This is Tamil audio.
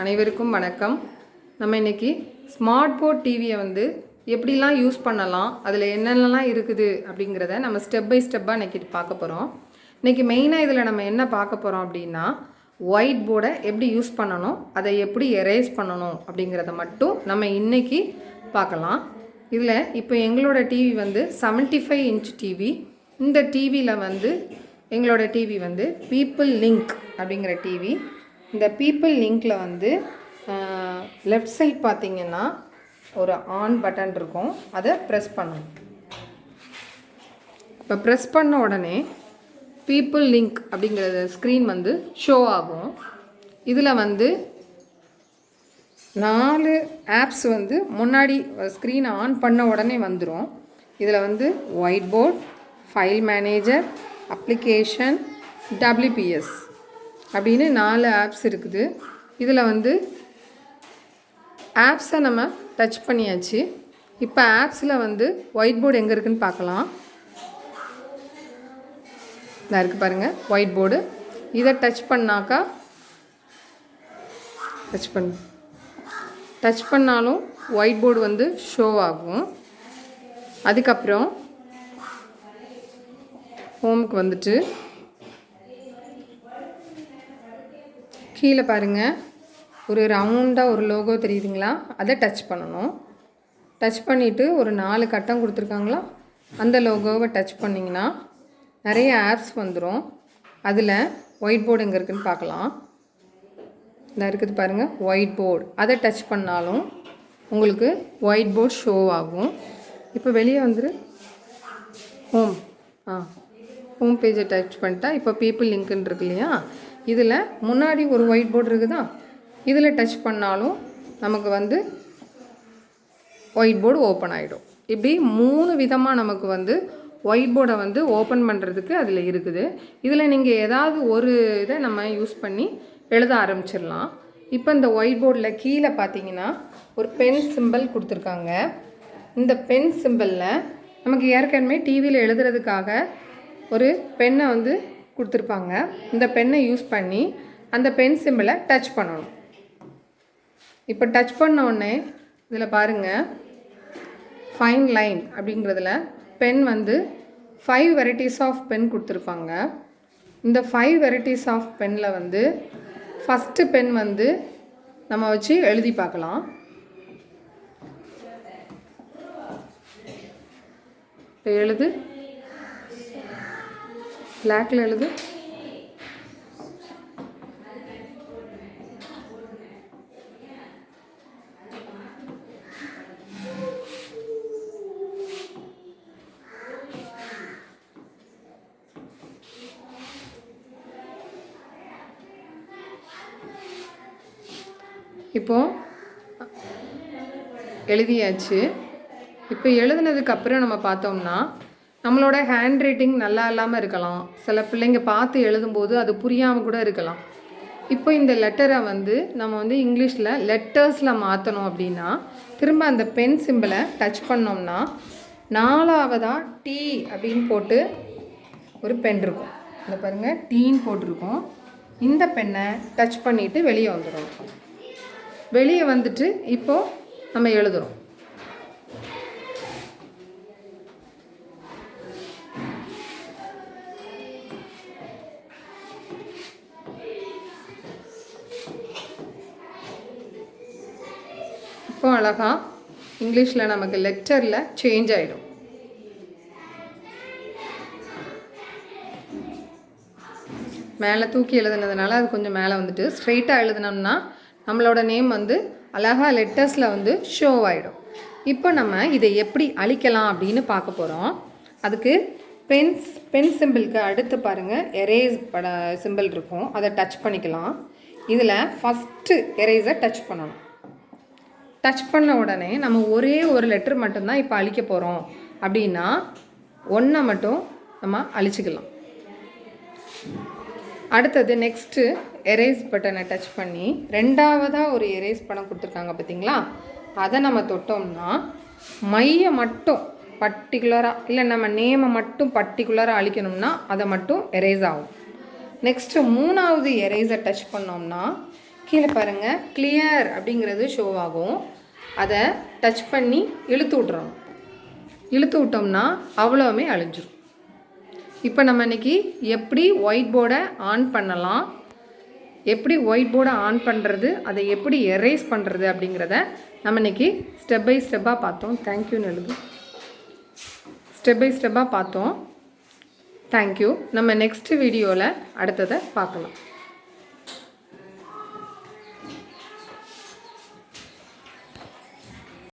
அனைவருக்கும் வணக்கம். நம்ம இன்றைக்கி ஸ்மார்ட் போர்ட் டிவியை எப்படிலாம் யூஸ் பண்ணலாம், அதில் என்னென்னலாம் இருக்குது அப்படிங்கிறத நம்ம ஸ்டெப் பை ஸ்டெப்பாக இன்றைக்கி பார்க்க போகிறோம். இன்றைக்கி மெயினாக இதில் நம்ம என்ன பார்க்க போகிறோம் அப்படின்னா, ஒயிட் போர்டை எப்படி யூஸ் பண்ணணும், அதை எப்படி எரேஸ் பண்ணணும் அப்படிங்கிறத மட்டும் நம்ம இன்றைக்கி பார்க்கலாம். இதில் இப்போ எங்களோட டிவி 75 இன்ச் டிவி. இந்த டிவியில் எங்களோட டிவி பீப்புள் லிங்க் அப்படிங்கிற டிவி. இந்த பீப்புள் லிங்கில் லெஃப்ட் சைட் பார்த்திங்கன்னா ஒரு ஆன் பட்டன் இருக்கும், அதை ப்ரெஸ் பண்ணணும். இப்போ ப்ரெஸ் பண்ண உடனே பீப்புள் லிங்க் அப்படிங்கிற ஸ்க்ரீன் ஷோ ஆகும். இதில் 4 ஆப்ஸ் முன்னாடி ஸ்க்ரீனை ஆன் பண்ண உடனே வந்துடும். இதில் white board, file manager, application, WPS அப்படின்னு 4 ஆப்ஸ் இருக்குது. இதில் ஆப்ஸை நம்ம டச் பண்ணியாச்சு. இப்போ ஆப்ஸில் ஒயிட் போர்டு எங்கே இருக்குதுன்னு பார்க்கலாம். இதாக இருக்குது பாருங்கள், ஒயிட் போர்டு. இதை டச் பண்ணாக்கா டச் பண்ணாலும் ஒயிட் போர்டு ஷோ ஆகும். அதுக்கப்புறம் ஹோமுக்கு கீழே பாருங்கள், ஒரு ரவுண்டாக ஒரு லோகோ தெரியுதுங்களா, அதை டச் பண்ணணும். டச் பண்ணிவிட்டு ஒரு 4 கட்டம் கொடுத்துருக்காங்களா, அந்த லோகோவை டச் பண்ணிங்கன்னா நிறைய ஆப்ஸ் வந்துடும். அதில் ஒயிட் போர்டு எங்கே இருக்குதுன்னு பார்க்கலாம். இந்த இருக்குது பாருங்கள், ஒயிட் போர்டு. அதை டச் பண்ணாலும் உங்களுக்கு ஒயிட் போர்டு ஷோ ஆகும். இப்போ வெளியே ஹோம் பேஜை டச் பண்ணிட்டா இப்போ பீப்புள் லிங்க்குன்னு இருக்கு இல்லையா, இதில் முன்னாடி ஒரு ஒயிட் போர்டு இருக்குதா, இதில் டச் பண்ணாலும் நமக்கு ஒயிட் போர்டு ஓப்பன் ஆகிடும். இப்படி 3 விதமாக நமக்கு ஒயிட் போர்டை ஓப்பன் பண்ணுறதுக்கு அதில் இருக்குது. இதில் நீங்கள் ஏதாவது ஒரு இதை நம்ம யூஸ் பண்ணி எழுத ஆரம்பிச்சிடலாம். இப்போ இந்த ஒயிட் போர்டில் கீழே பார்த்தீங்கன்னா ஒரு பென் சிம்பிள் கொடுத்துருக்காங்க. இந்த பென் சிம்பிளில் நமக்கு ஏற்கனவே டிவியில் எழுதுறதுக்காக ஒரு பென்னை கொடுத்துருப்பாங்க. இந்த பென்னை யூஸ் பண்ணி அந்த பென் சிம்பிளை டச் பண்ணணும். இப்போ டச் பண்ண உடனே இதில் பாருங்கள், ஃபைன் லைன் அப்படிங்கிறதுல பென் 5 வெரைட்டிஸ் ஆஃப் பென் கொடுத்துருப்பாங்க. இந்த 5 வெரைட்டிஸ் ஆஃப் பெனில் ஃபஸ்ட்டு பென் நம்ம வச்சு எழுதி பார்க்கலாம். இப்போ எழுது, பிளாக்கில் எழுது. இப்போது எழுதியாச்சு. இப்போ எழுதுனதுக்கப்புறம் நம்ம பார்த்தோம்னா நம்மளோட ஹேண்ட் ரைட்டிங் நல்லா இல்லாமல் இருக்கலாம். சில பிள்ளைங்க பார்த்து எழுதும்போது அது புரியாமல் கூட இருக்கலாம். இப்போ இந்த லெட்டரை நம்ம இங்கிலீஷில் லெட்டர்ஸில் மாற்றணும் அப்படின்னா திரும்ப அந்த பென் சிம்பிளை டச் பண்ணோம்னா 4வதாக டி அப்படின்னு போட்டு ஒரு பென் இருக்கும். இதை பாருங்கள், டீன்னு போட்டிருக்கோம். இந்த பென்னை டச் பண்ணிவிட்டு வெளியே வந்துடும். வெளியே இப்போது நம்ம எழுதுகிறோம். இப்போ அழகாக இங்கிலீஷில் நமக்கு லெட்டரில் சேஞ்ச் ஆகிடும். மேலே தூக்கி எழுதுனதுனால அது கொஞ்சம் மேலே ஸ்ட்ரெயிட்டாக எழுதுனோம்னா நம்மளோட நேம் அழகாக லெட்டர்ஸில் ஷோ ஆகிடும். இப்போ நம்ம இதை எப்படி அழிக்கலாம் அப்படின்னு பார்க்க போகிறோம். அதுக்கு பென் சிம்பிளுக்கு அடுத்து பாருங்கள், எரேஸ் சிம்பிள் இருக்கும், அதை டச் பண்ணிக்கலாம். இதில் ஃபஸ்ட்டு எரேஸை டச் பண்ணணும். டச் பண்ண உடனே நம்ம ஒரே ஒரு லெட்டர் மட்டும்தான் இப்போ அழிக்க போகிறோம் அப்படின்னா 1 மட்டும் நம்ம அழிச்சிக்கலாம். அடுத்தது நெக்ஸ்ட்டு எரேஸ் பட்டனை டச் பண்ணி 2வதாக ஒரு எரேஸ் படம் கொடுத்துருக்காங்க பார்த்தீங்களா, அதை நம்ம தொட்டோம்னா மையை மட்டும் பர்டிகுலராக இல்லை நம்ம நேமை மட்டும் பர்டிகுலராக அழிக்கணும்னா அதை மட்டும் எரேஸ் ஆகும். நெக்ஸ்ட்டு 3வது எரேஸை டச் பண்ணோம்னா கீழே பாருங்கள் கிளியர் அப்படிங்கிறது ஷோ ஆகும். அதை டச் பண்ணி இழுத்து விட்றோம். இழுத்து விட்டோம்னா அவ்வளோவுமே அழிஞ்சிரும். இப்போ நம்ம இன்றைக்கி எப்படி ஒயிட் போர்டை ஆன் பண்ணலாம், எப்படி ஒயிட் போர்டை ஆன் பண்ணுறது, அதை எப்படி எரேஸ் பண்ணுறது அப்படிங்கிறத நம்ம இன்றைக்கி ஸ்டெப் பை ஸ்டெப்பாக பார்த்தோம். தேங்க்யூன்னு எழுது. ஸ்டெப் பை ஸ்டெப்பாக பார்த்தோம். தேங்க்யூ. நம்ம நெக்ஸ்ட் வீடியோவில் அடுத்ததை பார்க்கலாம்.